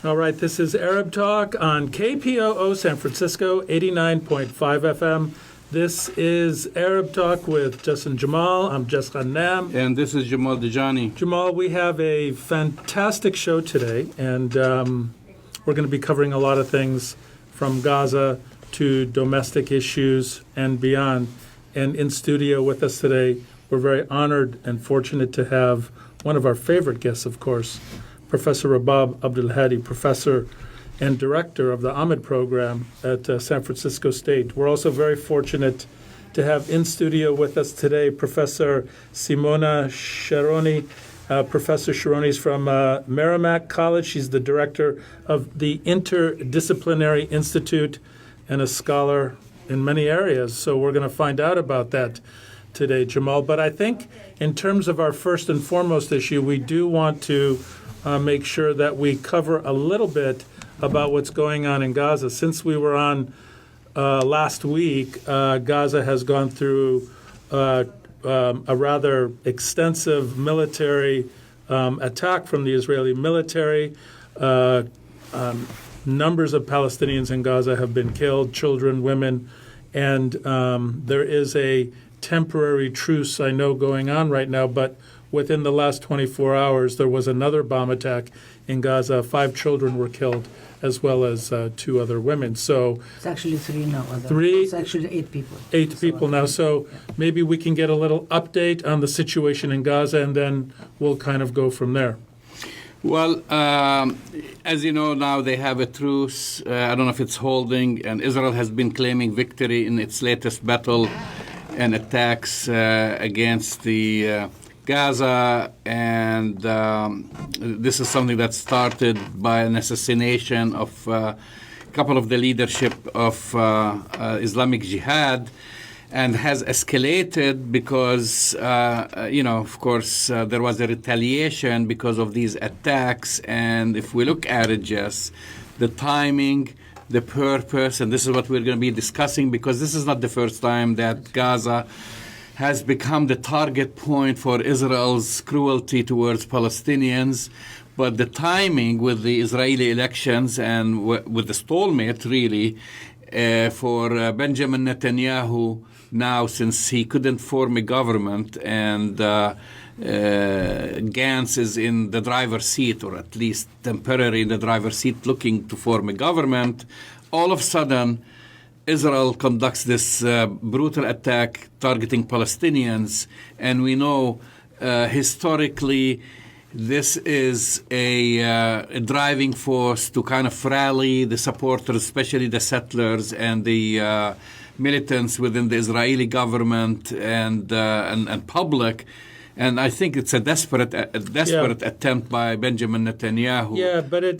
All right, this is Arab Talk on KPOO San Francisco, 89.5 FM. This is Arab Talk with Jess Jamal. I'm Jess Jamal. And this is Jamal Dajani. Jamal, we have a fantastic show today, and we're going to be covering a lot of things from Gaza to domestic issues and beyond. And in studio with us today, we're very honored and fortunate to have one of our favorite guests, of course, Professor Rabab Abdulhadi, professor and director of the Ahmed program at San Francisco State. We're also very fortunate to have in studio with us today Professor Simona Sharoni. Professor Sharoni is from Merrimack College. She's the director of the Interdisciplinary Institute and a scholar in many areas. So we're going to find out about that today, Jamal. But I think in terms of our first and foremost issue, we do want to make sure that we cover a little bit about what's going on in Gaza. Since we were on last week, Gaza has gone through a rather extensive military attack from the Israeli military. Numbers of Palestinians in Gaza have been killed, children, women, and there is a temporary truce, I know, going on right now, but within the last 24 hours, there was another bomb attack in Gaza. 5 children were killed, as well as 2 other women. So it's actually 3 now. 3? It's actually 8 people. 8 people now. So maybe we can get a little update on the situation in Gaza, and then we'll kind of go from there. Well, as you know, now they have a truce. I don't know if it's holding, and Israel has been claiming victory in its latest battle and attacks against the Gaza, and this is something that started by an assassination of a couple of the leadership of Islamic Jihad, and has escalated because, of course, there was a retaliation because of these attacks. And if we look at it, Jess, the timing, the purpose, and this is what we're going to be discussing, because this is not the first time that Gaza has become the target point for Israel's cruelty towards Palestinians. But the timing with the Israeli elections and with the stalemate, really, for Benjamin Netanyahu now, since he couldn't form a government and Gantz is in the driver's seat, or at least temporarily in the driver's seat, looking to form a government, all of a sudden Israel conducts this brutal attack targeting Palestinians, and we know historically this is a driving force to kind of rally the supporters, especially the settlers and the militants within the Israeli government and public. And I think it's a desperate attempt by Benjamin Netanyahu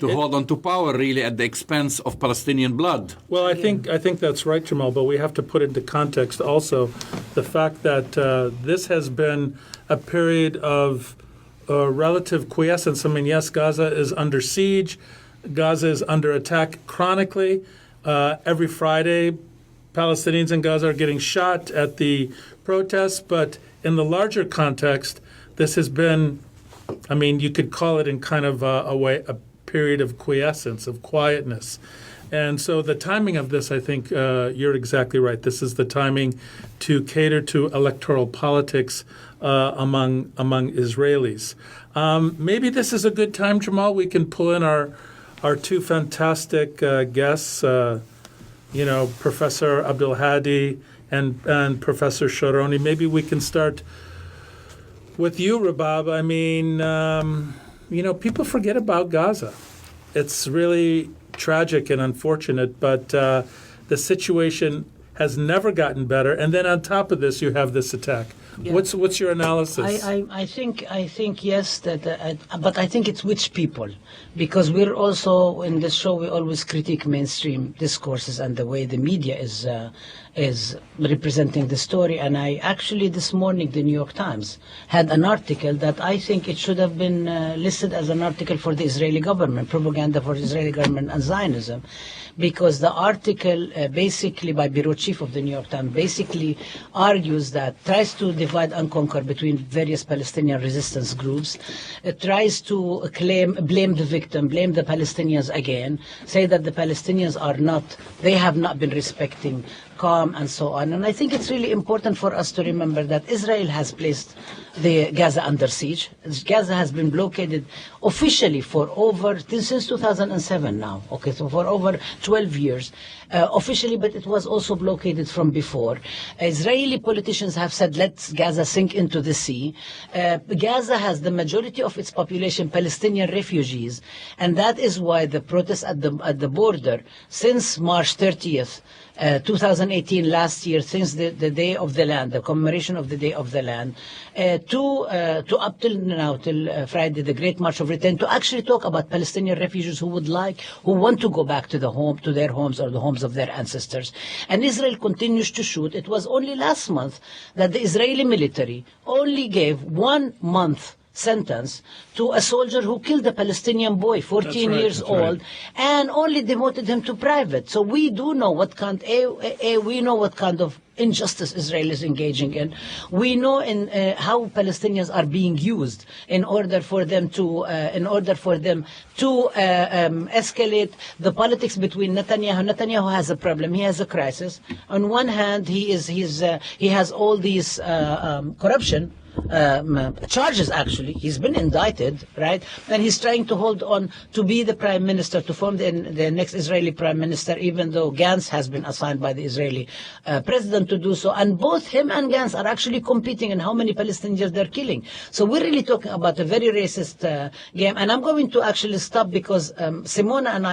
to hold on to power, really, at the expense of Palestinian blood. Well, I think that's right, Jamal, but we have to put into context also the fact that this has been a period of relative quiescence. I mean, yes, Gaza is under siege. Gaza is under attack chronically. Every Friday, Palestinians in Gaza are getting shot at the protests, but in the larger context, this has been, I mean, you could call it in kind of a period of quiescence, of quietness. And so the timing of this, I think you're exactly right. This is the timing to cater to electoral politics among Israelis. Maybe this is a good time, Jamal. We can pull in our 2 fantastic guests, Professor Abdulhadi and Professor Sharoni. Maybe we can start with you, Rabab. I mean, people forget about Gaza. It's really tragic and unfortunate, but the situation has never gotten better. And then on top of this, you have this attack. Yeah. What's your analysis? I think yes, but I think it's which people, because we're also in this show we always critique mainstream discourses and the way the media is representing the story. And I actually this morning the New York Times had an article that I think it should have been listed as an article for the Israeli government, propaganda for the Israeli government and Zionism. Because the article basically by Beirut chief of the New York Times, basically argues that, tries to divide and conquer between various Palestinian resistance groups, tries to blame the victim, blame the Palestinians again, say that the Palestinians they have not been respecting calm and so on. And I think it's really important for us to remember that Israel has placed the Gaza under siege. Gaza has been blockaded officially since 2007 now, okay, so for over 12 years. Officially, but it was also blockaded from before. Israeli politicians have said, let Gaza sink into the sea. Gaza has the majority of its population Palestinian refugees, and that is why the protests at the border since March 30th, 2018, last year, since the Day of the Land, the commemoration of the Day of the Land, to up till now, till Friday, the Great March of Return, to actually talk about Palestinian refugees who want to go back to their homes or the homes of their ancestors. And Israel continues to shoot. It was only last month that the Israeli military only gave 1 month sentence to a soldier who killed a Palestinian boy, 14 years old, and only demoted him to private. So we do know what kind of injustice Israel is engaging in. We know how Palestinians are being used in order for them to escalate the politics between Netanyahu. Netanyahu has a problem. He has a crisis. On one hand, he has all these corruption charges. Actually, he's been indicted, right? And he's trying to hold on to be the prime minister, to form the next Israeli prime minister, even though Gantz has been assigned by the Israeli president to do so. And both him and Gantz are actually competing in how many Palestinians they're killing. So we're really talking about a very racist game. And I'm going to actually stop because Simona and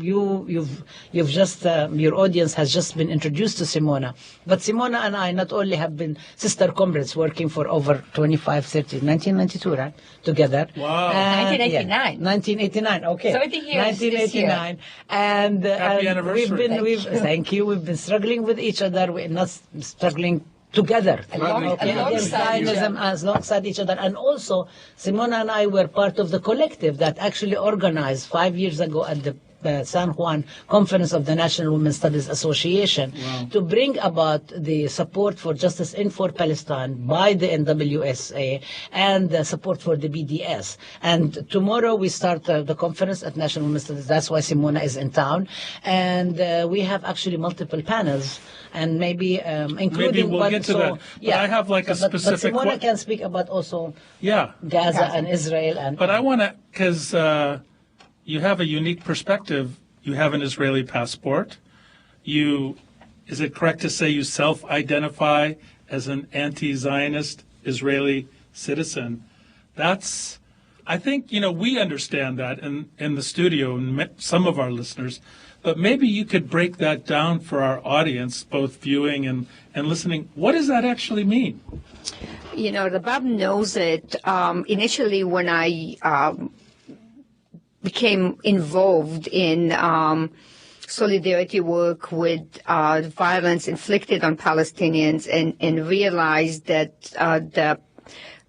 you've just your audience has just been introduced to Simona. But Simona and I not only have been sister comrades working for over 1992, right? Together. Wow. 1989. Yeah, 1989, okay. 30 years 1989. And Happy anniversary. Thank you. We've been struggling with each other. We're not struggling together. Alongside each other. And also, Simona and I were part of the collective that actually organized 5 years ago at the San Juan Conference of the National Women's Studies Association to bring about the support for justice in for Palestine by the NWSA and the support for the BDS. And tomorrow we start the conference at National Women's Studies. That's why Simona is in town. And we have actually multiple panels, and maybe including we'll get to that. But I have like a specific. But Simona can speak about also Gaza and Israel. But I want to, because you have a unique perspective. You have an Israeli passport. Is it correct to say you self-identify as an anti-Zionist Israeli citizen? I think, we understand that in the studio, and some of our listeners, but maybe you could break that down for our audience, both viewing and listening. What does that actually mean? Rabab knows it. Initially, when I became involved in solidarity work with violence inflicted on Palestinians and realized that the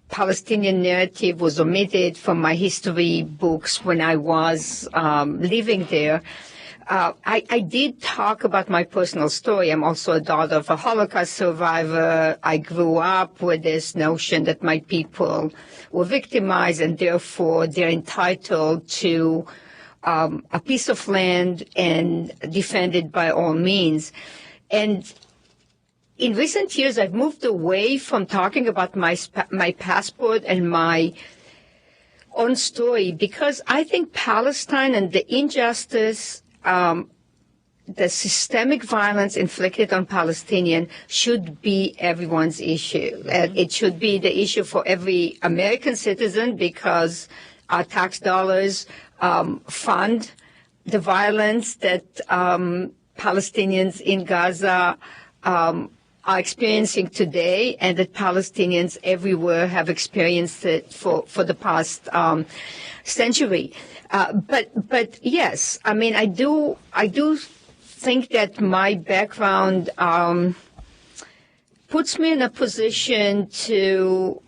Palestinian narrative was omitted from my history books when I was living there. I did talk about my personal story. I'm also a daughter of a Holocaust survivor. I grew up with this notion that my people were victimized and therefore they're entitled to a piece of land and defend it by all means. And in recent years, I've moved away from talking about my passport and my own story because I think Palestine and the injustice, the systemic violence inflicted on Palestinians should be everyone's issue. It should be the issue for every American citizen because our tax dollars fund the violence that Palestinians in Gaza are experiencing today and that Palestinians everywhere have experienced it for the past century. But yes, I mean, I do think that my background puts me in a position to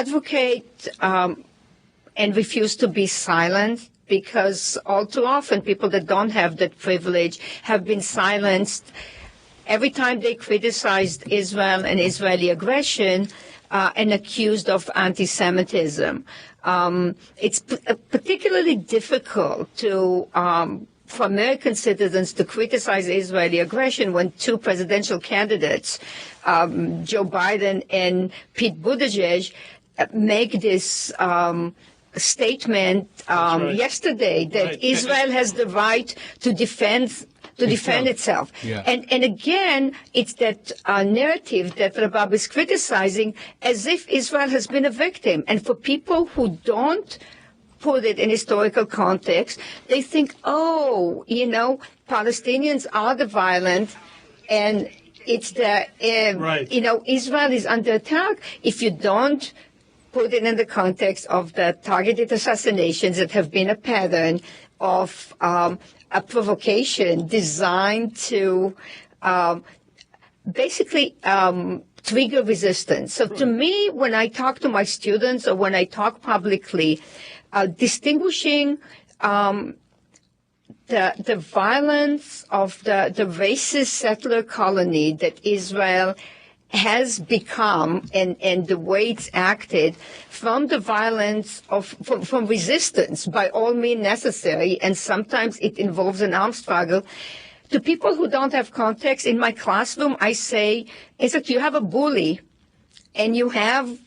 advocate and refuse to be silent because all too often people that don't have that privilege have been silenced every time they criticized Israel and Israeli aggression and accused of anti-Semitism. It's particularly difficult to for American citizens to criticize Israeli aggression when two presidential candidates, Joe Biden and Pete Buttigieg, make this statement yesterday that Israel has the right to defend itself. Yeah. And again, it's that narrative that Rabab is criticizing as if Israel has been a victim. And for people who don't put it in historical context, they think, Palestinians are the violent and it's the, Israel is under attack. If you don't put it in the context of the targeted assassinations that have been a pattern of a provocation designed to basically trigger resistance. So to me, when I talk to my students or when I talk publicly, distinguishing the violence of the racist settler colony that Israel has become and the way it's acted from the violence from resistance by all means necessary, and sometimes it involves an armed struggle. To people who don't have context, in my classroom, I say, it's like you have a bully and you have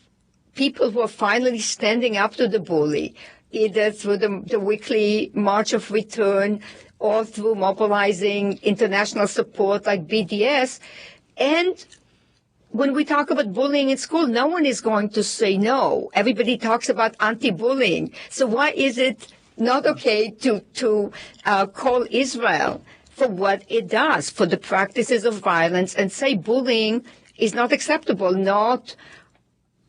people who are finally standing up to the bully, either through the weekly March of Return or through mobilizing international support like BDS. And when we talk about bullying in school, no one is going to say no. Everybody talks about anti-bullying. So why is it not okay to call Israel for what it does, for the practices of violence, and say bullying is not acceptable, not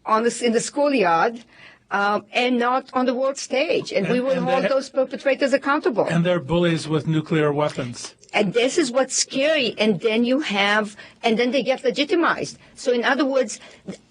in the schoolyard, and not on the world stage. And we will hold those perpetrators accountable. And they're bullies with nuclear weapons. And this is what's scary. And then then they get legitimized. So in other words,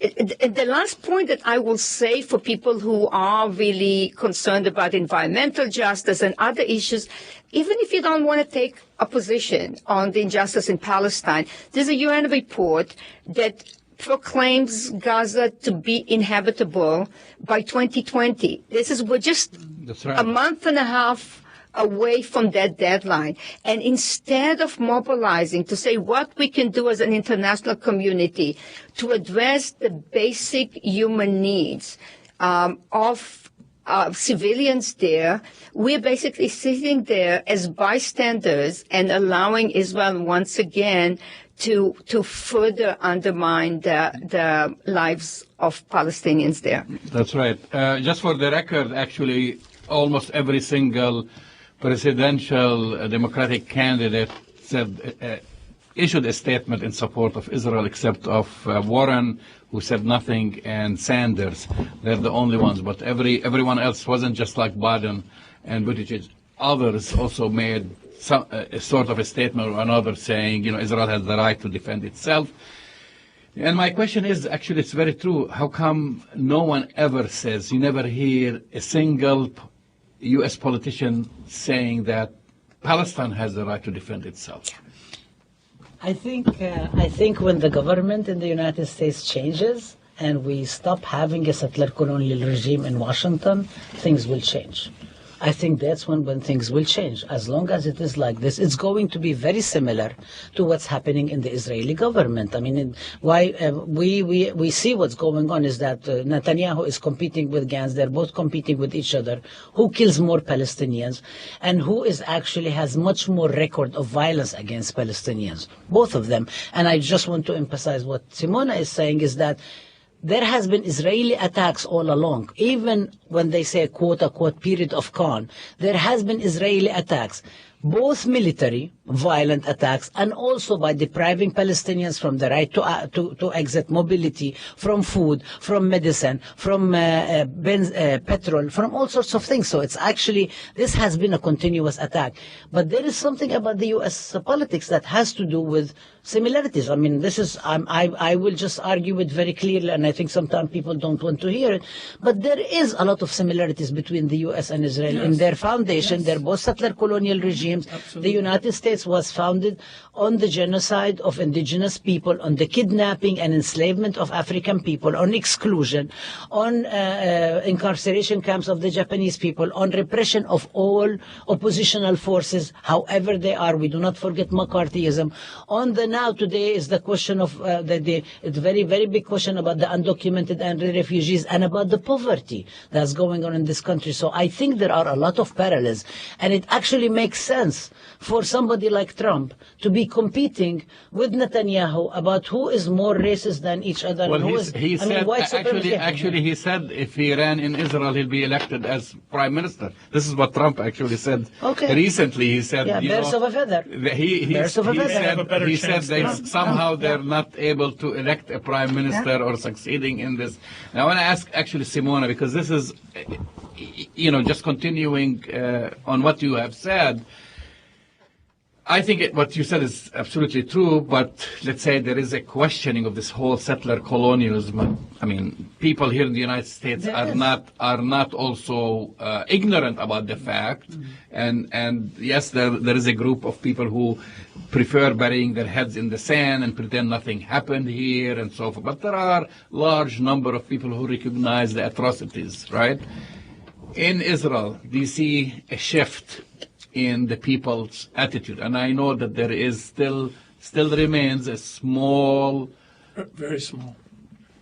the last point that I will say for people who are really concerned about environmental justice and other issues, even if you don't want to take a position on the injustice in Palestine, there's a UN report that proclaims Gaza to be inhabitable by 2020. We're just a month and a half away from that deadline. And instead of mobilizing to say what we can do as an international community to address the basic human needs of civilians there, we're basically sitting there as bystanders and allowing Israel once again to further undermine the lives of Palestinians there. That's right. Just for the record, actually, almost every single presidential Democratic candidate issued a statement in support of Israel, except of Warren, who said nothing, and Sanders. They're the only ones. But everyone else wasn't just like Biden and Buttigieg. Others also made a sort of a statement or another saying, Israel has the right to defend itself. And my question is, actually, it's very true. How come no one ever says, you never hear a single U.S. politician saying that Palestine has the right to defend itself? I think when the government in the United States changes and we stop having a settler colonial regime in Washington, things will change. I think that's when things will change. As long as it is like this, it's going to be very similar to what's happening in the Israeli government. I mean, we see what's going on is that Netanyahu is competing with Gantz. They're both competing with each other. Who kills more Palestinians and who has much more record of violence against Palestinians? Both of them. And I just want to emphasize what Simona is saying is that there has been Israeli attacks all along. Even when they say quote-unquote period of calm, there has been Israeli attacks. both military, violent attacks, and also by depriving Palestinians from the right to exit, mobility, from food, from medicine, from petrol, from all sorts of things. So it's actually, this has been a continuous attack. But there is something about the U.S. politics that has to do with similarities. I mean, this is, I will just argue it very clearly, and I think sometimes people don't want to hear it, but there is a lot of similarities between the U.S. and Israel in their foundation. They're both settler colonial regimes. The United States was founded on the genocide of indigenous people, on the kidnapping and enslavement of African people, on exclusion, on incarceration camps of the Japanese people, on repression of all oppositional forces, however they are. We do not forget McCarthyism. On the now today is the question of the very, very big question about the undocumented and the refugees and about the poverty that's going on in this country. So I think there are a lot of parallels, and it actually makes sense for somebody like Trump to be competing with Netanyahu about who is more racist than each other. Well, and who is, he said, actually, he said if he ran in Israel, he'll be elected as prime minister. This is what Trump actually said recently. He said, birds of a feather. He said somehow they're not able to elect a prime minister or succeeding in this. Now, I want to ask actually Simona, because this is, just continuing on what you have said. I think what you said is absolutely true, but let's say there is a questioning of this whole settler colonialism. I mean, people here in the United States are not also ignorant about the fact, and yes, there is a group of people who prefer burying their heads in the sand and pretend nothing happened here and so forth. But there are large number of people who recognize the atrocities, right? In Israel, do you see a shift in the people's attitude? And I know that there is still remains a small, very small,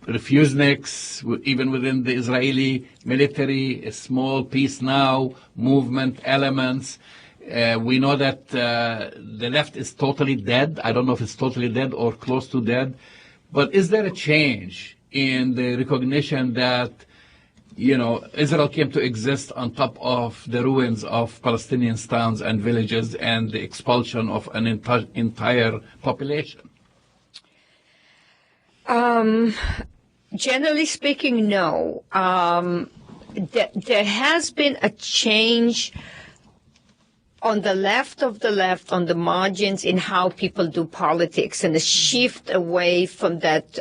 refuseniks, even within the Israeli military, a small peace now movement elements. We know that the left is totally dead. I don't know if it's totally dead or close to dead. But is there a change in the recognition that Israel came to exist on top of the ruins of Palestinian towns and villages and the expulsion of an entire population? Generally speaking, no. There has been a change on the left, on the margins in how people do politics, and a shift away from that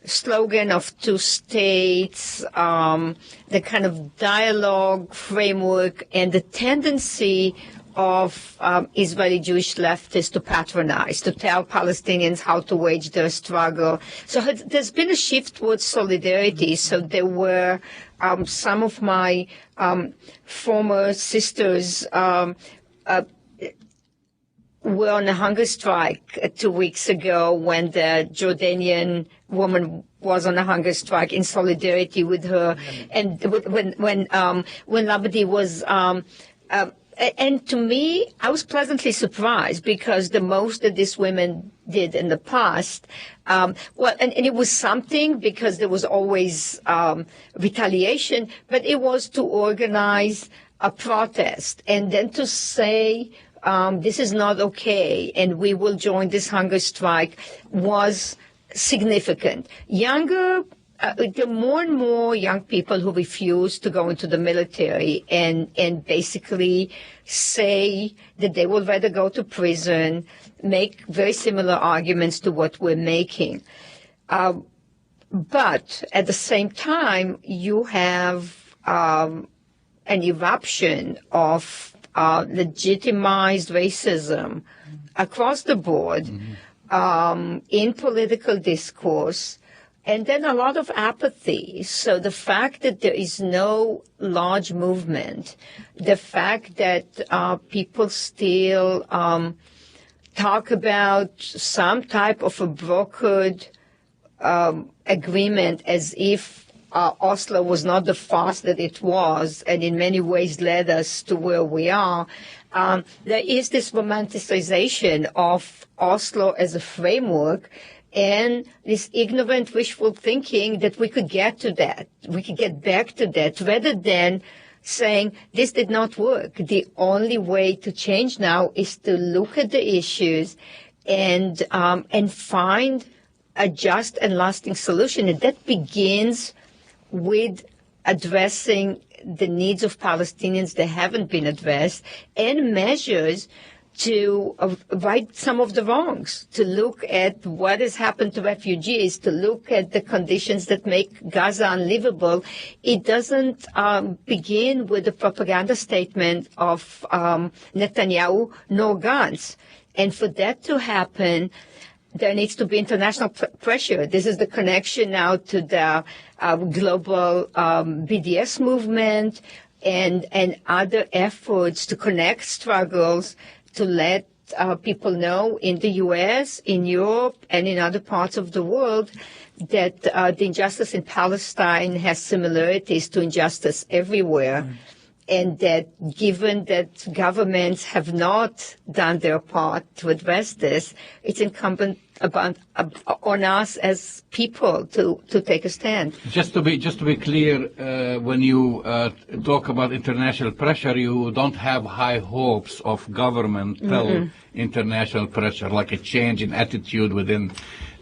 slogan of two states, the kind of dialogue framework, and the tendency of Israeli Jewish leftists to patronize, to tell Palestinians how to wage their struggle. So there's been a shift towards solidarity. So there were some of my former sisters were on a hunger strike 2 weeks ago when the Jordanian woman was on a hunger strike in solidarity with her, and when Labadi was. And to me, I was pleasantly surprised, because the most that these women did in the past, and it was something, because there was always retaliation, but it was to organize a protest and then to say, this is not okay, and we will join this hunger strike, was significant. There are more and more young people who refuse to go into the military and basically say that they would rather go to prison, make very similar arguments to what we're making. But at the same time, you have an eruption of legitimized racism across the board in political discourse. And then a lot of apathy. So the fact that there is no large movement, the fact that people still talk about some type of a brokered agreement as if Oslo was not the farce that it was, and in many ways led us to where we are. There is this romanticization of Oslo as a framework, and this ignorant, wishful thinking that we could get to that, we could get back to that, rather than saying this did not work. The only way to change now is to look at the issues and find a just and lasting solution. And that begins with addressing the needs of Palestinians that haven't been addressed, and measures to right some of the wrongs, to look at what has happened to refugees, to look at the conditions that make Gaza unlivable. It doesn't begin with a propaganda statement of Netanyahu, no guns. And for that to happen, there needs to be international pressure. This is the connection now to the global BDS movement and other efforts to connect struggles, to let people know in the U.S., in Europe, and in other parts of the world that the injustice in Palestine has similarities to injustice everywhere. Mm. And that given that governments have not done their part to address this, it's incumbent on us as people to take a stand. Just to be clear, when you talk about international pressure, you don't have high hopes of governmental international pressure, like a change in attitude within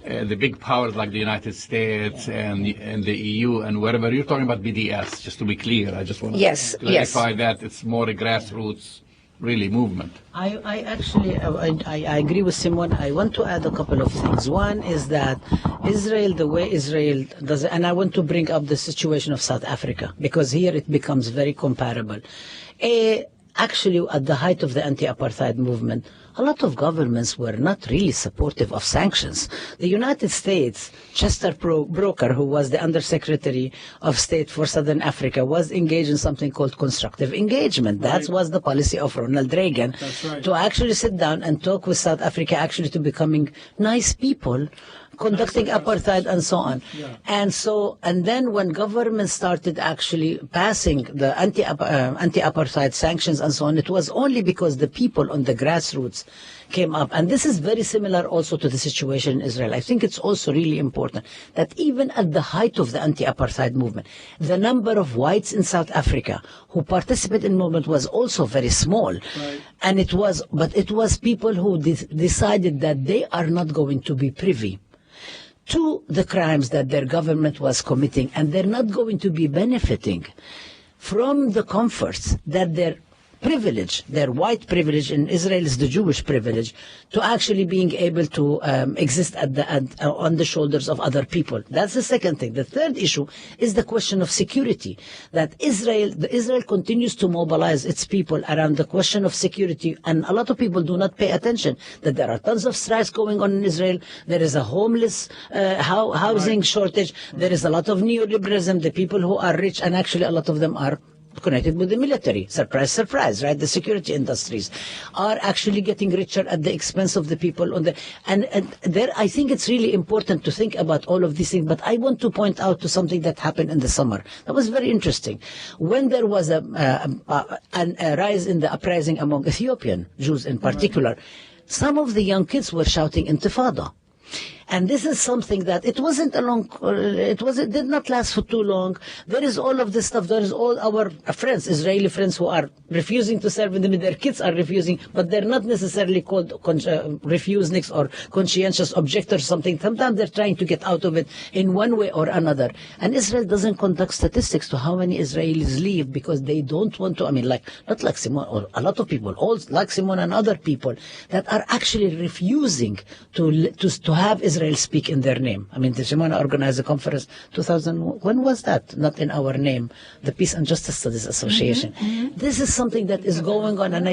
the big powers like the United States and the EU and wherever. You're talking about BDS, just to be clear. I just want to clarify that it's more a grassroots, really, movement. I actually I agree with Simona. I want to add a couple of things. One is that Israel, the way Israel does it, and I want to bring up the situation of South Africa, because here it becomes very comparable. Actually, at the height of the anti-apartheid movement, a lot of governments were not really supportive of sanctions. The United States, Chester Broker, who was the Undersecretary of State for Southern Africa, was engaged in something called constructive engagement. That was the policy of Ronald Reagan, to actually sit down and talk with South Africa, actually to becoming nice people, conducting apartheid and so on. Yeah. And then when government started actually passing the anti-apartheid sanctions and so on, it was only because the people on the grassroots came up. And this is very similar also to the situation in Israel. I think it's also really important that even at the height of the anti-apartheid movement, the number of whites in South Africa who participated in the movement was also very small. Right. And it was people who decided that they are not going to be privy to the crimes that their government was committing, and they're not going to be benefiting from the comforts that their privilege, their white privilege, in Israel is the Jewish privilege, to actually being able to exist on the shoulders of other people. That's the second thing. The third issue is the question of security, that Israel continues to mobilize its people around the question of security, and a lot of people do not pay attention that there are tons of strikes going on in Israel. There is a homeless housing shortage. There is a lot of neoliberalism. The people who are rich, and actually a lot of them are connected with the military. Surprise, surprise, right? The security industries are actually getting richer at the expense of the people on the, and there, I think it's really important to think about all of these things, but I want to point out to something that happened in the summer. That was very interesting. When there was a rise in the uprising among Ethiopian Jews in particular, some of the young kids were shouting Intifada. And this is something that it did not last for too long. There is all of this stuff. There is all our friends, Israeli friends, who are refusing to serve in the middle. Their kids are refusing, but they're not necessarily called refuseniks or conscientious objectors or something. Sometimes they're trying to get out of it in one way or another. And Israel doesn't conduct statistics to how many Israelis leave because they don't want to, not like Simona, or a lot of people, all like Simona and other people that are actually refusing to have Israel speak in their name. The Simona organized a conference 2000. When was that? Not in our name, the Peace and Justice Studies Association. This is something that is going on, and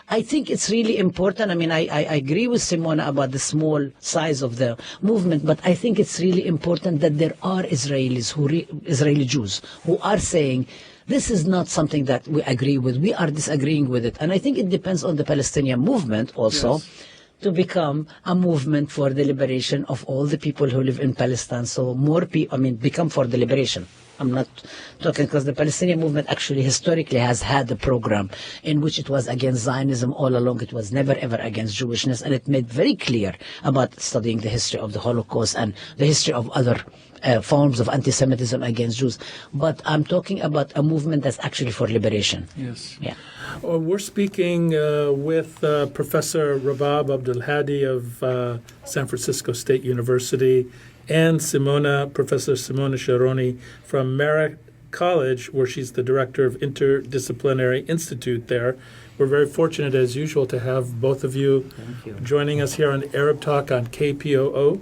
I think it's really important. I agree with Simona about the small size of the movement, but I think it's really important that there are Israeli Jews who are saying, this is not something that we agree with. We are disagreeing with it. And I think it depends on the Palestinian movement also. Yes. To become a movement for the liberation of all the people who live in Palestine. So more people, become for the liberation. I'm not talking because the Palestinian movement actually historically has had a program in which it was against Zionism all along. It was never ever against Jewishness, and it made very clear about studying the history of the Holocaust and the history of other forms of anti-Semitism against Jews. But I'm talking about a movement that's actually for liberation. Yes. Yeah. We're speaking with Professor Rabab Abdulhadi of San Francisco State University and Professor Simona Sharoni from Merrimack College, where she's the director of Interdisciplinary Institute there. We're very fortunate, as usual, to have both of you joining us here on Arab Talk on KPOO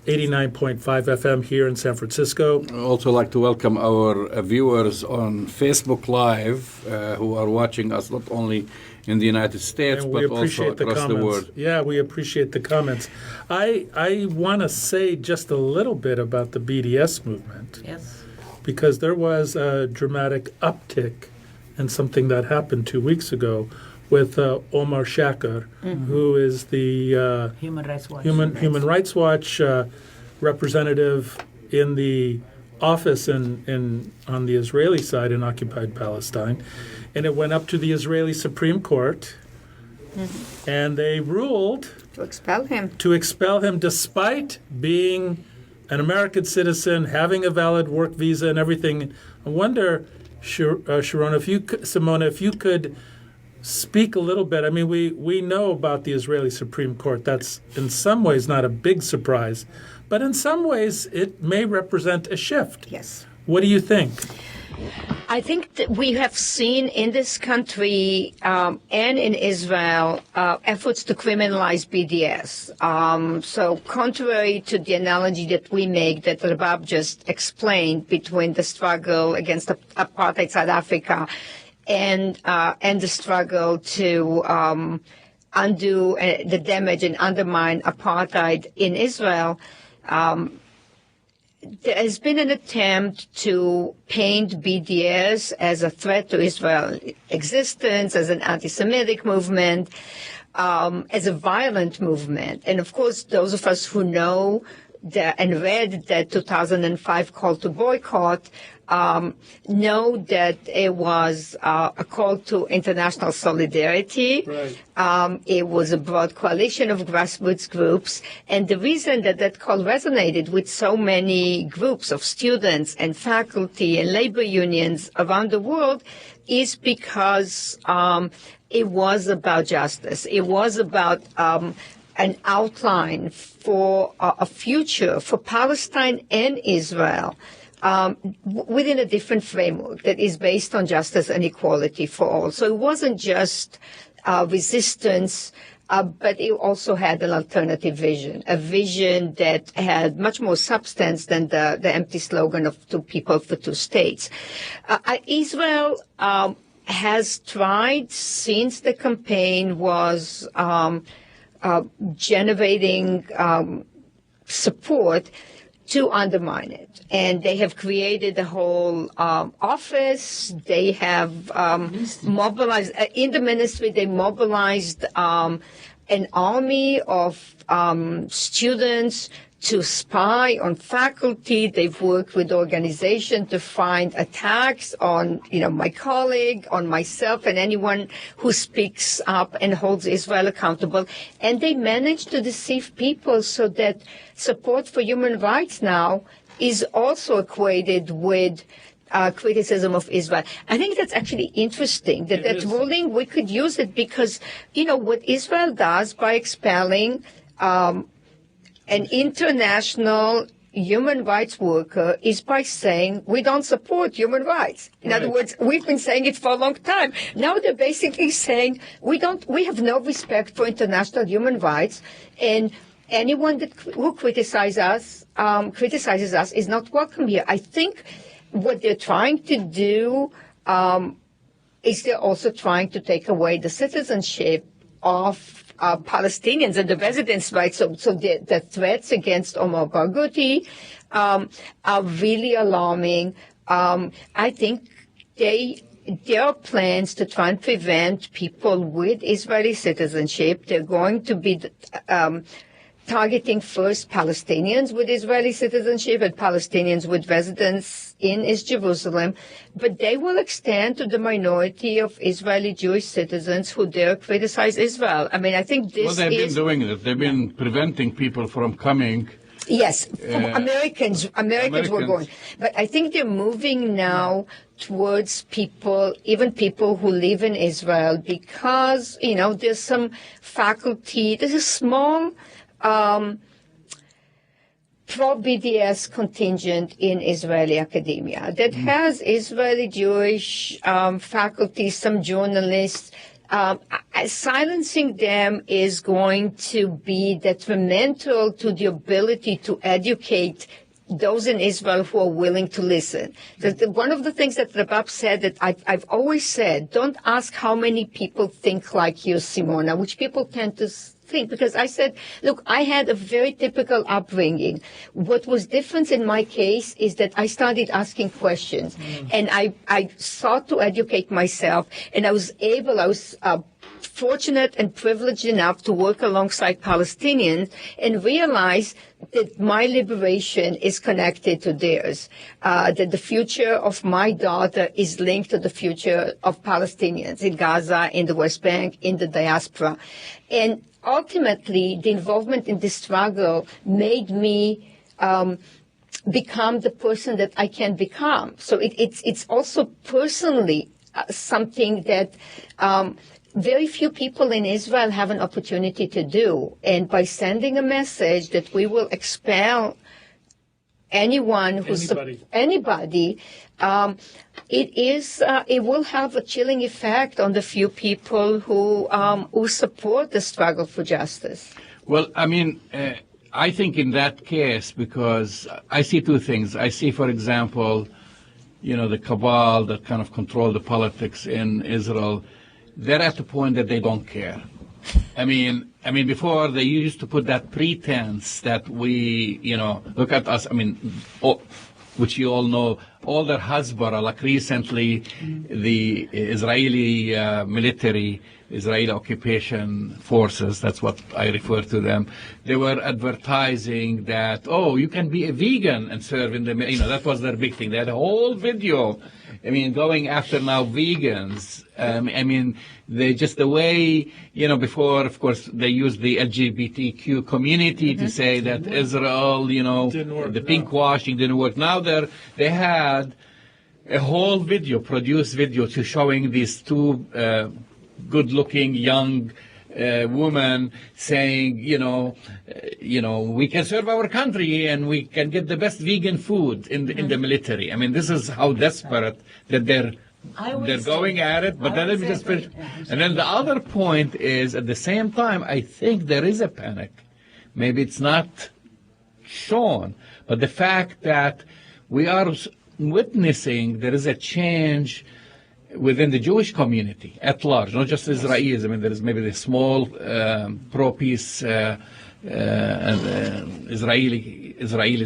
89.5 FM here in San Francisco. I'd also like to welcome our viewers on Facebook Live who are watching us not only in the United States, And but also across the world. Yeah, we appreciate the comments. I want to say just a little bit about the BDS movement. Yes. Because there was a dramatic uptick in something that happened 2 weeks ago with Omar Shaker, who is the Human Rights Watch. Human Rights Watch representative in the office on the Israeli side in occupied Palestine. And it went up to the Israeli Supreme Court, and they ruled To expel him. to expel him despite being an American citizen, having a valid work visa and everything. I wonder, Sharona, Simona, if you could speak a little bit. I mean, we know about the Israeli Supreme Court. That's in some ways not a big surprise, but in some ways it may represent a shift. Yes. What do you think? I think that we have seen in this country and in Israel efforts to criminalize BDS. So contrary to the analogy that we make, that Rabab just explained, between the struggle against apartheid South Africa and the struggle to undo the damage and undermine apartheid in Israel, there has been an attempt to paint BDS as a threat to Israel's existence, as an anti-Semitic movement, as a violent movement. And of course, those of us who know and read the 2005 call to boycott know that it was a call to international solidarity. Right. It was a broad coalition of grassroots groups. And the reason that call resonated with so many groups of students and faculty and labor unions around the world is because it was about justice. It was about an outline for a future for Palestine and Israel within a different framework that is based on justice and equality for all. So it wasn't just resistance, but it also had an alternative vision, a vision that had much more substance than the empty slogan of two people for two states. Israel has tried since the campaign was generating support to undermine it. And they have created a whole office. They have mobilized, in the ministry, they mobilized an army of students to spy on faculty. They've worked with organizations to find attacks on, my colleague, on myself, and anyone who speaks up and holds Israel accountable. And they managed to deceive people so that support for human rights now is also equated with criticism of Israel. I think that's actually interesting, that ruling, we could use it because, what Israel does by expelling an international human rights worker is by saying we don't support human rights. In other words, we've been saying it for a long time. Now they're basically saying we have no respect for international human rights, and anyone who criticizes us is not welcome here. I think what they're trying to do is they're also trying to take away the citizenship of Palestinians and the residents' rights. So the threats against Omar Barghouti are really alarming. I think there are plans to try and prevent people with Israeli citizenship. They're going to be targeting first Palestinians with Israeli citizenship and Palestinians with residence in East Jerusalem, but they will extend to the minority of Israeli Jewish citizens who dare criticize Israel. I mean, I think this Well, they've been doing it. They've been preventing people from coming. Yes, Americans were going. But I think they're moving now towards people, even people who live in Israel, because, there's some faculty, there's a small pro-BDS contingent in Israeli academia that has Israeli Jewish faculty, some journalists. Silencing them is going to be detrimental to the ability to educate those in Israel who are willing to listen. One of the things that Rabab said that I've always said, don't ask how many people think like you, Simona, which people tend to think, because I said, look, I had a very typical upbringing. What was different in my case is that I started asking questions, and I sought to educate myself, and I was fortunate and privileged enough to work alongside Palestinians and realize that my liberation is connected to theirs, that the future of my daughter is linked to the future of Palestinians in Gaza, in the West Bank, in the diaspora. And ultimately, the involvement in this struggle made me become the person that I can become. So it's also personally something that very few people in Israel have an opportunity to do. And by sending a message that we will expel anyone who's anybody, it will have a chilling effect on the few people who support the struggle for justice. Well, I mean, I think in that case, because I see two things. I see, for example, the cabal that kind of control the politics in Israel. They're at the point that they don't care. I mean, before they used to put that pretense that we, look at us. I mean, which you all know, all their Hasbara, like recently, the Israeli military, Israeli occupation forces, that's what I refer to them, they were advertising that, you can be a vegan and serve in the, that was their big thing. They had a whole video, going after now vegans. They just the way, before, of course, they used the LGBTQ community to say that Israel, the pink washing didn't work. Now they had a whole video, produced video, to showing these two good-looking young women saying, we can serve our country and we can get the best vegan food in the military. I mean, this is how desperate that they're going at it. But then let me just finish. And then the other point is, at the same time, I think there is a panic. Maybe it's not shown, but the fact that we are witnessing there is a change within the Jewish community at large, not just Israelis. I mean, there is maybe the small pro-peace Israelis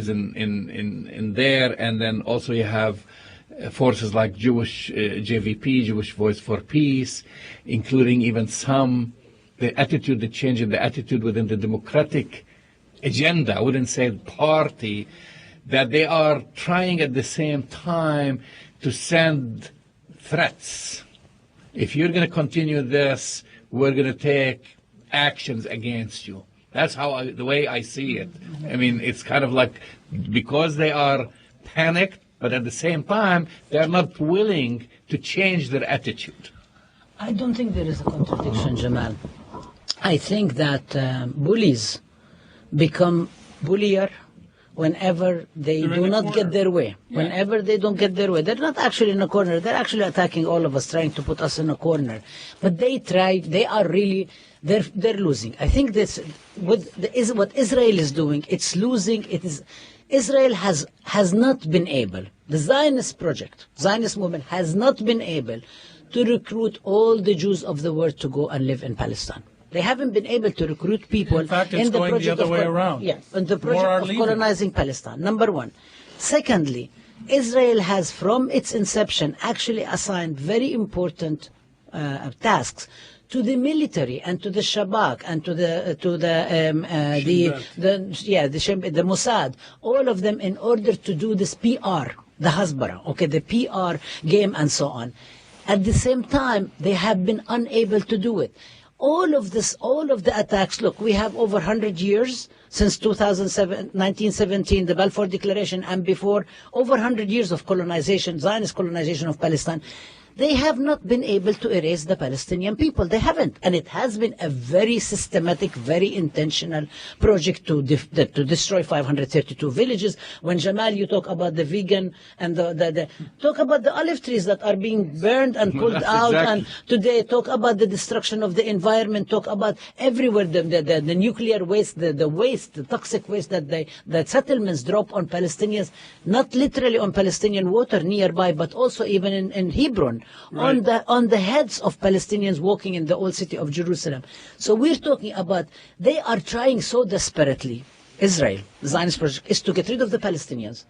in there, and then also you have forces like Jewish JVP, Jewish Voice for Peace, including even the change in the attitude within the democratic agenda, I wouldn't say party, that they are trying at the same time to send threats. If you're going to continue this, we're going to take actions against you. That's the way I see it. I mean, it's kind of like, because they are panicked, but at the same time, they're not willing to change their attitude. I don't think there is a contradiction, Jamal. I think that bullies become bullier whenever they do not get their way. Yeah. Whenever they don't get their way. They're not actually in a corner. They're actually attacking all of us, trying to put us in a corner. But they're losing. I think what Israel is doing, it's losing. Israel has not been able, the Zionist movement has not been able to recruit all the Jews of the world to go and live in Palestine. They haven't been able to recruit people in fact, it's going the other way around. Yes, in the project of colonizing Palestine, number one. Secondly, Israel has, from its inception, actually assigned very important tasks to the military and to the Shabak and to the Mossad, all of them in order to do this PR, the Hasbara, okay, the PR game and so on. At the same time, they have been unable to do it. All of this, all of the attacks, look, we have over 100 years since 1917, the Balfour Declaration, and before, over 100 years of colonization, Zionist colonization of Palestine. They have not been able to erase the Palestinian people. They haven't. And it has been a very systematic, very intentional project to destroy 532 villages. When Jamal, you talk about the vegan and talk about the olive trees that are being burned and pulled out. Exactly. And today, talk about the destruction of the environment. Talk about everywhere the nuclear waste, the waste, the toxic waste that settlements drop on Palestinians, not literally on Palestinian water nearby, but also even in Hebron. Right. On the heads of Palestinians walking in the old city of Jerusalem. So we're talking about, they are trying so desperately, Israel, the Zionist project, is to get rid of the Palestinians,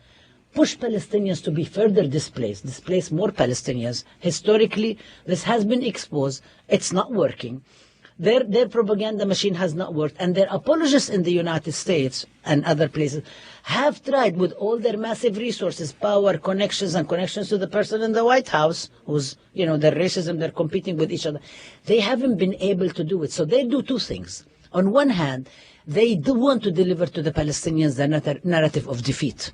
push Palestinians to be further displace more Palestinians. Historically, this has been exposed. It's not working. Their propaganda machine has not worked, and their apologists in the United States and other places have tried with all their massive resources, power, connections to the person in the White House, who's, their racism, they're competing with each other. They haven't been able to do it. So they do two things. On one hand, they do want to deliver to the Palestinians the narrative of defeat.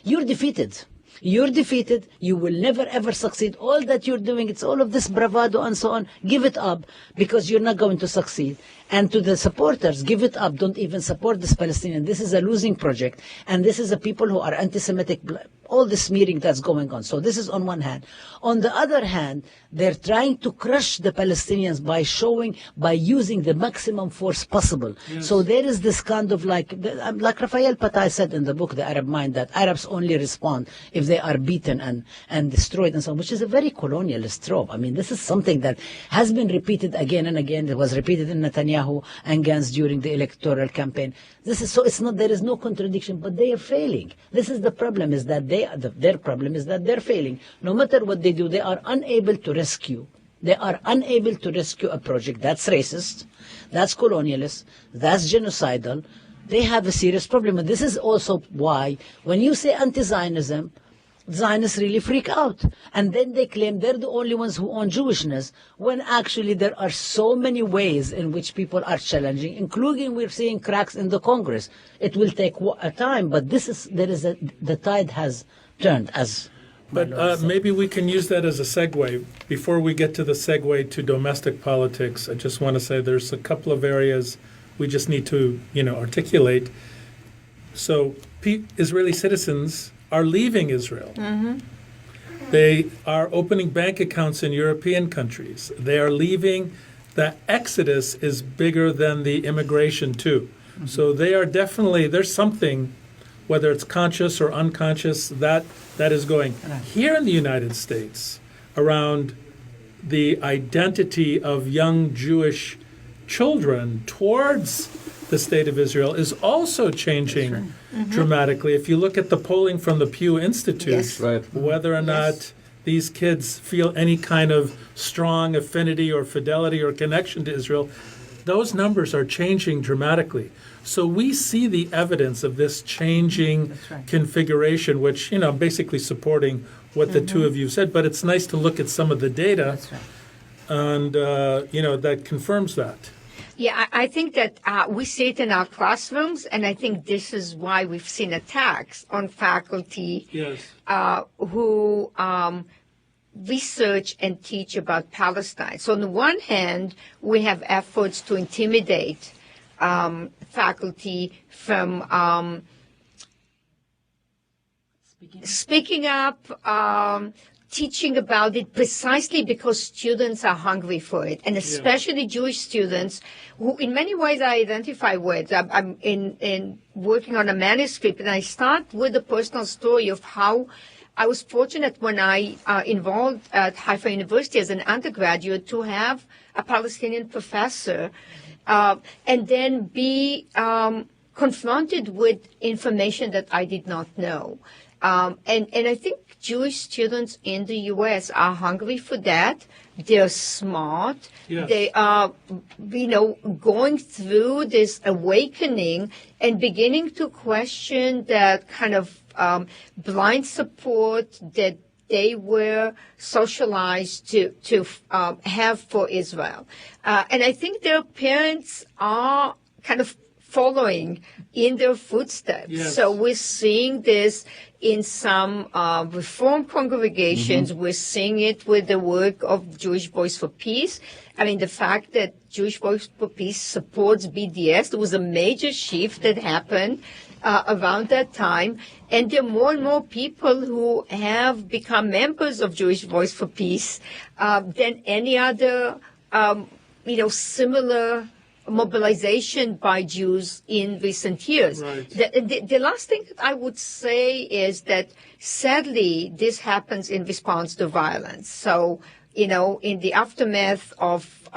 You're defeated. You're defeated. You will never ever succeed. All that you're doing, it's all of this bravado and so on. Give it up because you're not going to succeed. And to the supporters, give it up. Don't even support this Palestinian. This is a losing project. And this is a people who are anti-Semitic, all the smearing that's going on. So this is on one hand. On the other hand, they're trying to crush the Palestinians by using the maximum force possible. Yes. So there is this kind of like Raphael Patai said in the book, The Arab Mind, that Arabs only respond if they are beaten and destroyed and so on, which is a very colonialist trope. I mean, this is something that has been repeated again and again. It was repeated in Netanyahu and Gantz during the electoral campaign. There is no contradiction, but they are failing. This is the problem, is that their problem is that they're failing. No matter what they do, they are unable to rescue. They are unable to rescue a project that's racist, that's colonialist, that's genocidal. They have a serious problem. And this is also why, when you say anti-Zionism, Zionists really freak out. And then they claim they're the only ones who own Jewishness, when actually there are so many ways in which people are challenging, including we're seeing cracks in the Congress. It will take a time, but the tide has turned, as... But maybe we can use that as a segue. Before we get to the segue to domestic politics, I just want to say there's a couple of areas we just need to, articulate. So Israeli citizens are leaving Israel. Mm-hmm. They are opening bank accounts in European countries. They are leaving. The exodus is bigger than the immigration too. Mm-hmm. So they are definitely, there's something, whether it's conscious or unconscious, that is going. Here in the United States, around the identity of young Jewish children towards the state of Israel is also changing dramatically. If you look at the polling from the Pew Institute, yes. Right. whether or not these kids feel any kind of strong affinity or fidelity or connection to Israel, those numbers are changing dramatically. So we see the evidence of this changing configuration, which, basically supporting what the two of you said. But it's nice to look at some of the data, and, that confirms that. Yeah, I think that we see it in our classrooms, and I think this is why we've seen attacks on faculty who research and teach about Palestine. So on the one hand, we have efforts to intimidate faculty from speaking up, teaching about it, precisely because students are hungry for it, and especially Jewish students who in many ways I identify with. I'm in working on a manuscript, and I start with a personal story of how I was fortunate when I involved at Haifa University as an undergraduate to have a Palestinian professor and then be confronted with information that I did not know. And I think Jewish students in the U.S. are hungry for that. They're smart. Yes. They are, going through this awakening and beginning to question that kind of blind support that they were socialized to have for Israel. And I think their parents are kind of following in their footsteps. Yes. So we're seeing this in some Reform congregations. We're seeing it with the work of Jewish Voice for Peace. I mean, the fact that Jewish Voice for Peace supports BDS, there was a major shift that happened around that time. And there are more and more people who have become members of Jewish Voice for Peace than any other, similar mobilization by Jews in recent years. Right. The last thing that I would say is that sadly this happens in response to violence. So, in the aftermath of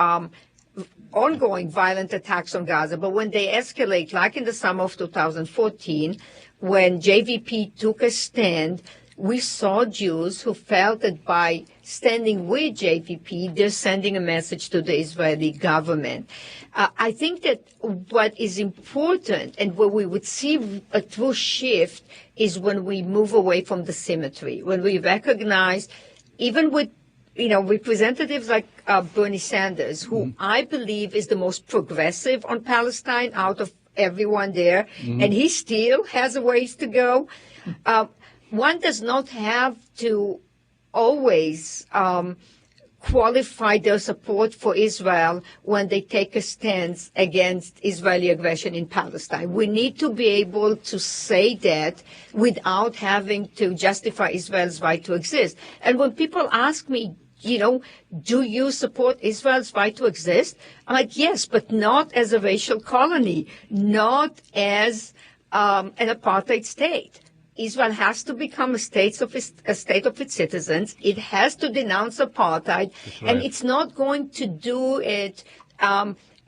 ongoing violent attacks on Gaza, but when they escalate, like in the summer of 2014, when JVP took a stand, we saw Jews who felt that by standing with JVP, they're sending a message to the Israeli government. I think that what is important and where we would see a true shift is when we move away from the symmetry, when we recognize, even with representatives like Bernie Sanders, who I believe is the most progressive on Palestine out of everyone there, and he still has a ways to go. One does not have to always qualify their support for Israel when they take a stance against Israeli aggression in Palestine. We need to be able to say that without having to justify Israel's right to exist. And when people ask me, do you support Israel's right to exist? I'm like, yes, but not as a racial colony, not as an apartheid state. Israel has to become a state of its citizens. It has to denounce apartheid, and it's not going to do it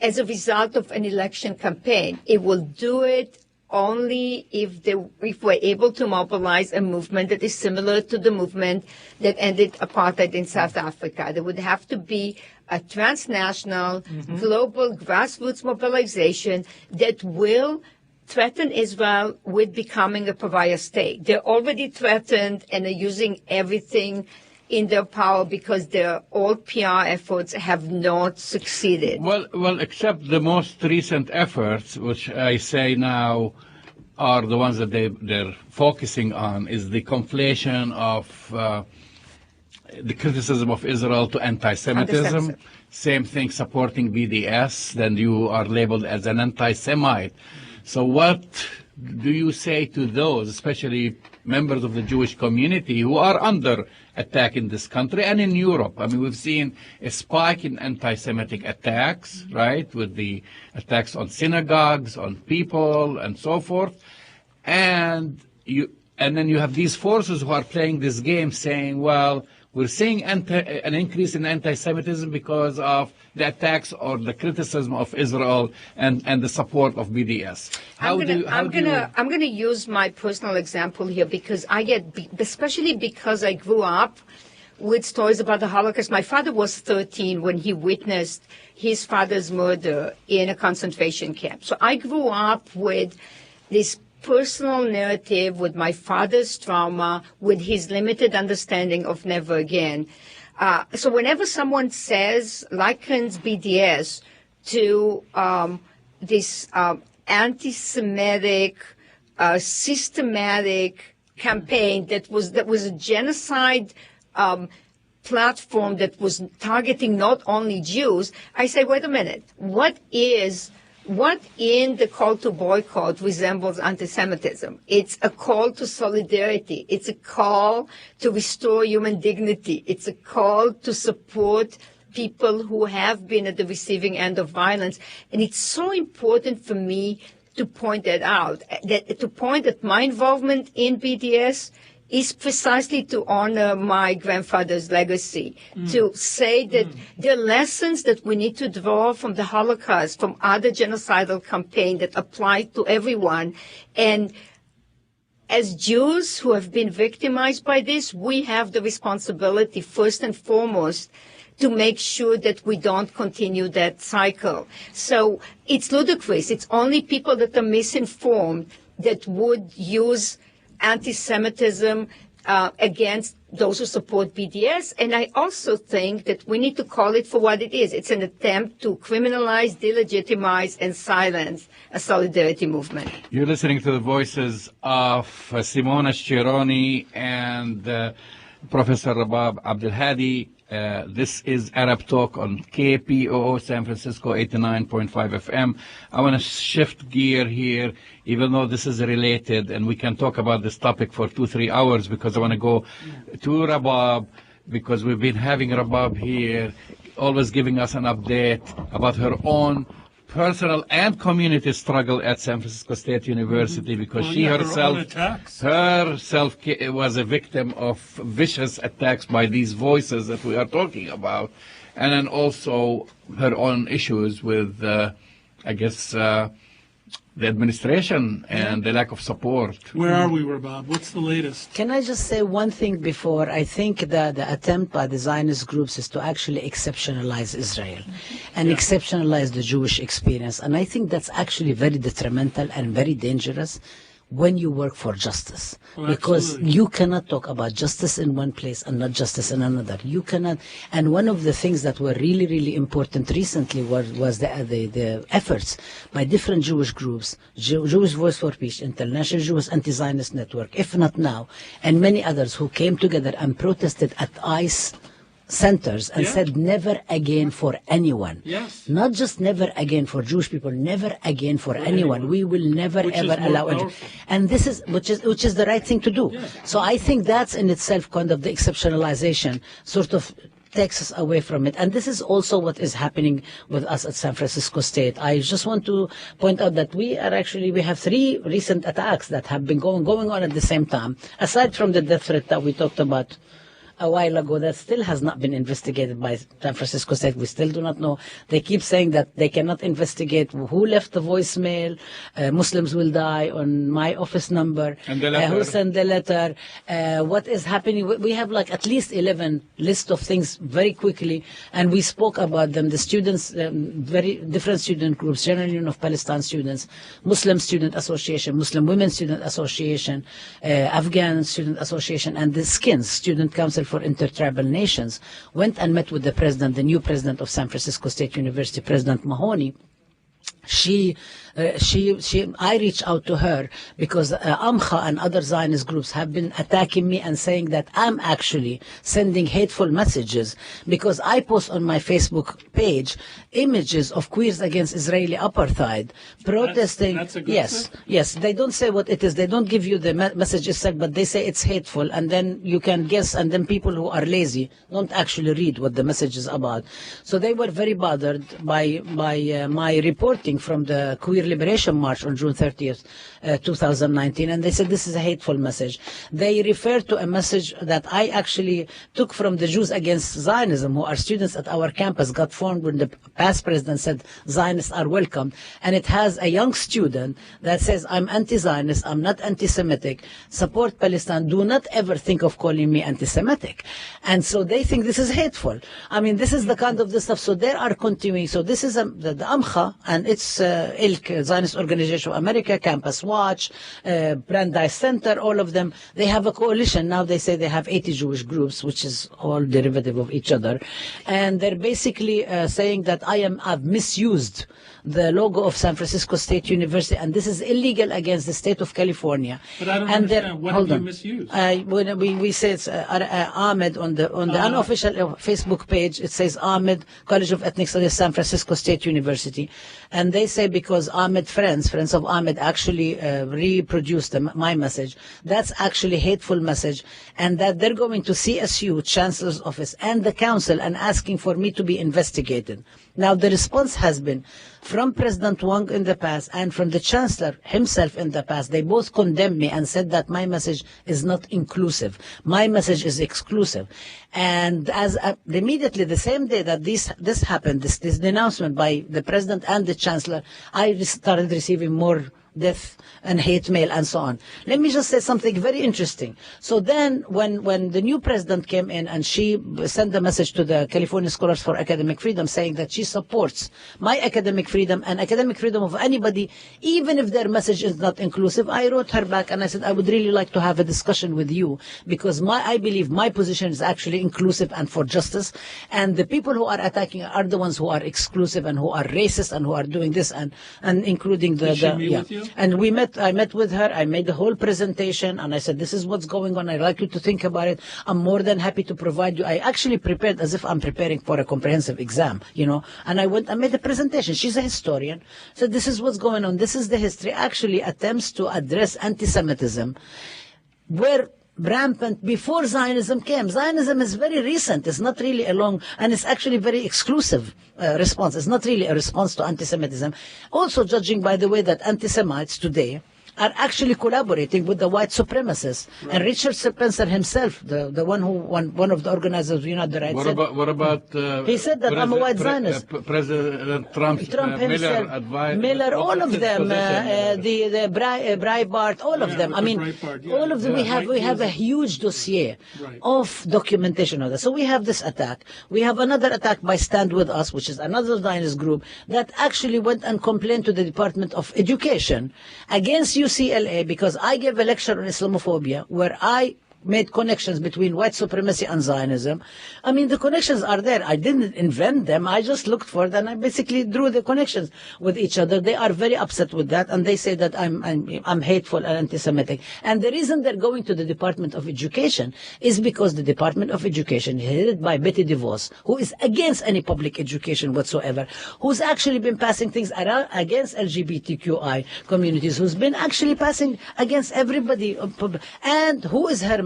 as a result of an election campaign. It will do it only if we're able to mobilize a movement that is similar to the movement that ended apartheid in South Africa. There would have to be a transnational, global grassroots mobilization that will threaten Israel with becoming a pariah state. They're already threatened and are using everything in their power because their all PR efforts have not succeeded. Well, except the most recent efforts, which I say now are the ones that they're focusing on, is the conflation of the criticism of Israel to anti-Semitism. Same thing, supporting BDS, then you are labeled as an anti-Semite. So what do you say to those, especially members of the Jewish community who are under attack in this country and in Europe? I mean, we've seen a spike in anti-Semitic attacks, right, with the attacks on synagogues, on people, and so forth. And then you have these forces who are playing this game saying, well, we're seeing an increase in anti-Semitism because of the attacks or the criticism of Israel and the support of BDS. I'm going to use my personal example here because especially because I grew up with stories about the Holocaust. My father was 13 when he witnessed his father's murder in a concentration camp. So I grew up with this personal narrative, with my father's trauma, with his limited understanding of never again. So whenever someone likens BDS to this anti-Semitic, systematic campaign that was a genocide platform that was targeting not only Jews, I say, wait a minute, what in the call to boycott resembles anti-Semitism? It's a call to solidarity. It's a call to restore human dignity. It's a call to support people who have been at the receiving end of violence. And it's so important for me to point that out, to point that my involvement in BDS is precisely to honor my grandfather's legacy, to say that there are lessons that we need to draw from the Holocaust, from other genocidal campaigns that apply to everyone, and as Jews who have been victimized by this, we have the responsibility, first and foremost, to make sure that we don't continue that cycle. So it's ludicrous. It's only people that are misinformed that would use anti-Semitism against those who support BDS. And I also think that we need to call it for what it is. It's an attempt to criminalize, delegitimize, and silence a solidarity movement. You're listening to the voices of Simona Sharoni and Professor Rabab Abdulhadi. This is Arab Talk on KPOO San Francisco 89.5 FM. I want to shift gear here, even though this is related, and we can talk about this topic for 2-3 hours, because I want to go to Rabab, because we've been having Rabab here, always giving us an update about her own personal and community struggle at San Francisco State University, because she herself was a victim of vicious attacks by these voices that we are talking about, and then also her own issues with, the administration and the lack of support. Where are we, Rabab? What's the latest? Can I just say one thing before? I think that the attempt by the Zionist groups is to actually exceptionalize Israel and exceptionalize the Jewish experience. And I think that's actually very detrimental and very dangerous when you work for justice. Because you cannot talk about justice in one place and not justice in another. You cannot. And one of the things that were really, really important recently was the efforts by different Jewish groups, Jewish Voice for Peace, International Jewish Anti-Zionist Network, if not now, and many others who came together and protested at ICE centers and said never again for anyone. Yes. Not just never again for Jewish people, never again for anyone. We will never ever allow it. And this is which is the right thing to do. Yeah. So I think that's in itself kind of the exceptionalization sort of takes us away from it. And this is also what is happening with us at San Francisco State. I just want to point out that we have 3 recent attacks that have been going on at the same time, aside from the death threat that we talked about a while ago that still has not been investigated by San Francisco State. We still do not know. They keep saying that they cannot investigate who left the voicemail, Muslims will die on my office number, and the letter. Who sent the letter, what is happening. We have like at least 11 list of things very quickly, and we spoke about them. The students, very different student groups, General Union of Palestine Students, Muslim Student Association, Muslim Women Student Association, Afghan Student Association, and the SKINS, Student Council for Intertribal Nations, went and met with the president, the new president of San Francisco State University, President Mahoney. I reached out to her because Amcha and other Zionist groups have been attacking me and saying that I'm actually sending hateful messages because I post on my Facebook page images of queers against Israeli apartheid protesting. That's a good yes, thing? yes. They don't say what it is. They don't give you the message itself, but they say it's hateful, and then you can guess. And then people who are lazy don't actually read what the message is about. So they were very bothered by my reporting from the Queer Liberation March on June 30th, 2019, and they said this is a hateful message. They referred to a message that I actually took from the Jews Against Zionism, who are students at our campus, got formed when the past president said Zionists are welcome, and it has a young student that says, I'm anti-Zionist, I'm not anti-Semitic, support Palestine, do not ever think of calling me anti-Semitic. And so they think this is hateful. I mean, this is the kind of this stuff. So they are continuing. So this is the Amcha and its ILK, Zionist Organization of America, Campus Watch, Brandeis Center, all of them. They have a coalition. Now they say they have 80 Jewish groups, which is all derivative of each other. And they're basically saying that I've misused the logo of San Francisco State University, and this is illegal against the state of California. But I don't understand. What have you misused? When we say it's Ahmed on the unofficial Facebook page, it says Ahmed, College of Ethnic Studies, San Francisco State University. And they say because Ahmed friends of Ahmed actually reproduced my message, that's actually hateful message, and that they're going to CSU, Chancellor's Office, and the Council and asking for me to be investigated. Now, the response has been from President Wang in the past and from the Chancellor himself in the past. They both condemned me and said that my message is not inclusive. My message is exclusive. And as immediately the same day that this happened, this denouncement by the President and the Chancellor, I started receiving more death and hate mail and so on. Let me just say something very interesting. So then when the new president came in and she sent a message to the California Scholars for Academic Freedom saying that she supports my academic freedom and academic freedom of anybody, even if their message is not inclusive, I wrote her back and I said, I would really like to have a discussion with you because I believe my position is actually inclusive and for justice. And the people who are attacking are the ones who are exclusive and who are racist and who are doing this and including Did she meet with you? And I met with her. I made the whole presentation and I said, this is what's going on. I'd like you to think about it. I'm more than happy to provide you. I actually prepared as if I'm preparing for a comprehensive exam, and I made a presentation. She's a historian. So this is what's going on. This is the history. Actually attempts to address anti-Semitism where rampant before Zionism came. Zionism is very recent. It's not really and it's actually very exclusive response. It's not really a response to anti-Semitism. Also judging by the way that anti-Semites today are actually collaborating with the white supremacists. Right. And Richard Spencer himself, the one of the organizers of Unite the Right, what about he said that I'm a white Zionist. President Trump himself, Miller, all of them, the Breitbart, all of them. I mean, all of them. We have a huge dossier of documentation of that. So we have this attack. We have another attack by Stand With Us, which is another Zionist group that actually went and complained to the Department of Education against UCLA because I gave a lecture on Islamophobia where I made connections between white supremacy and Zionism. I mean, the connections are there. I didn't invent them. I just looked for them and I basically drew the connections with each other. They are very upset with that and they say that I'm hateful and anti-Semitic. And the reason they're going to the Department of Education is because the Department of Education, headed by Betty DeVos, who is against any public education whatsoever, who's actually been passing things around against LGBTQI communities, who's been actually passing against everybody, and who is her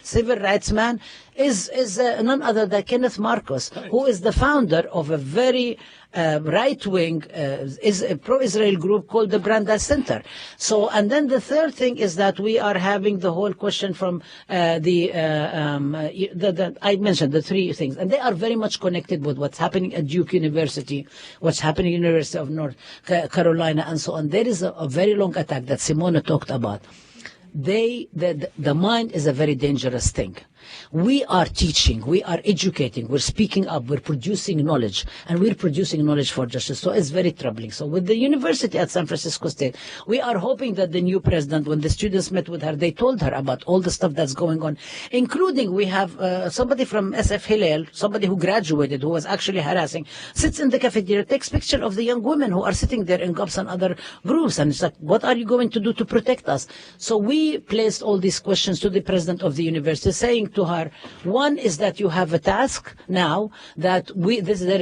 civil rights man, is none other than Kenneth Marcus, who is the founder of a very right-wing, is a pro-Israel group called the Brandeis Center. So, and then the third thing is that we are having the whole question from I mentioned the three things, and they are very much connected with what's happening at Duke University, what's happening at University of North Carolina, and so on. There is a very long attack that Simona talked about. The mind is a very dangerous thing. We are teaching, we are educating, we're speaking up, we're producing knowledge, and we're producing knowledge for justice. So it's very troubling. So with the university at San Francisco State, we are hoping that the new president, when the students met with her, they told her about all the stuff that's going on, including we have somebody from SF Hillel, somebody who graduated, who was actually harassing, sits in the cafeteria, takes picture of the young women who are sitting there in GOPS and other groups, and it's like, what are you going to do to protect us? So we placed all these questions to the president of the university, saying to her, one is that you have a task now that there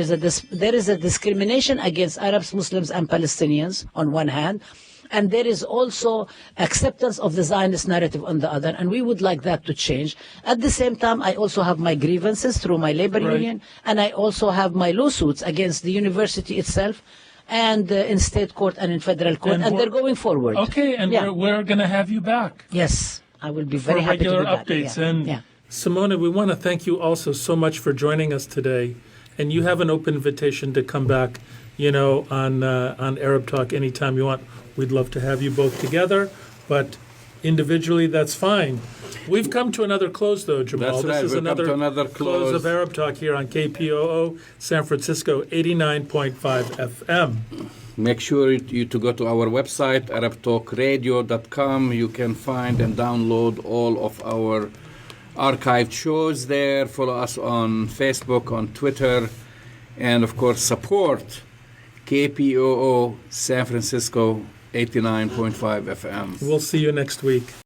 is a discrimination against Arabs, Muslims, and Palestinians on one hand, and there is also acceptance of the Zionist narrative on the other, and we would like that to change. At the same time, I also have my grievances through my labor union, and I also have my lawsuits against the university itself, and in state court and in federal court, and they're going forward. Okay, and we're going to have you back. Yes, I will be very happy to do that. Updates. Simona, we want to thank you also so much for joining us today, and you have an open invitation to come back, on Arab Talk anytime you want. We'd love to have you both together, but individually, that's fine. We've come to another close, though, Jamal. That's right. This is another close of Arab Talk here on KPOO San Francisco 89.5 FM. Make sure you to go to our website, arabtalkradio.com. You can find and download all of our archived shows there. Follow us on Facebook, on Twitter, and of course support KPOO San Francisco 89.5 FM. We'll see you next week.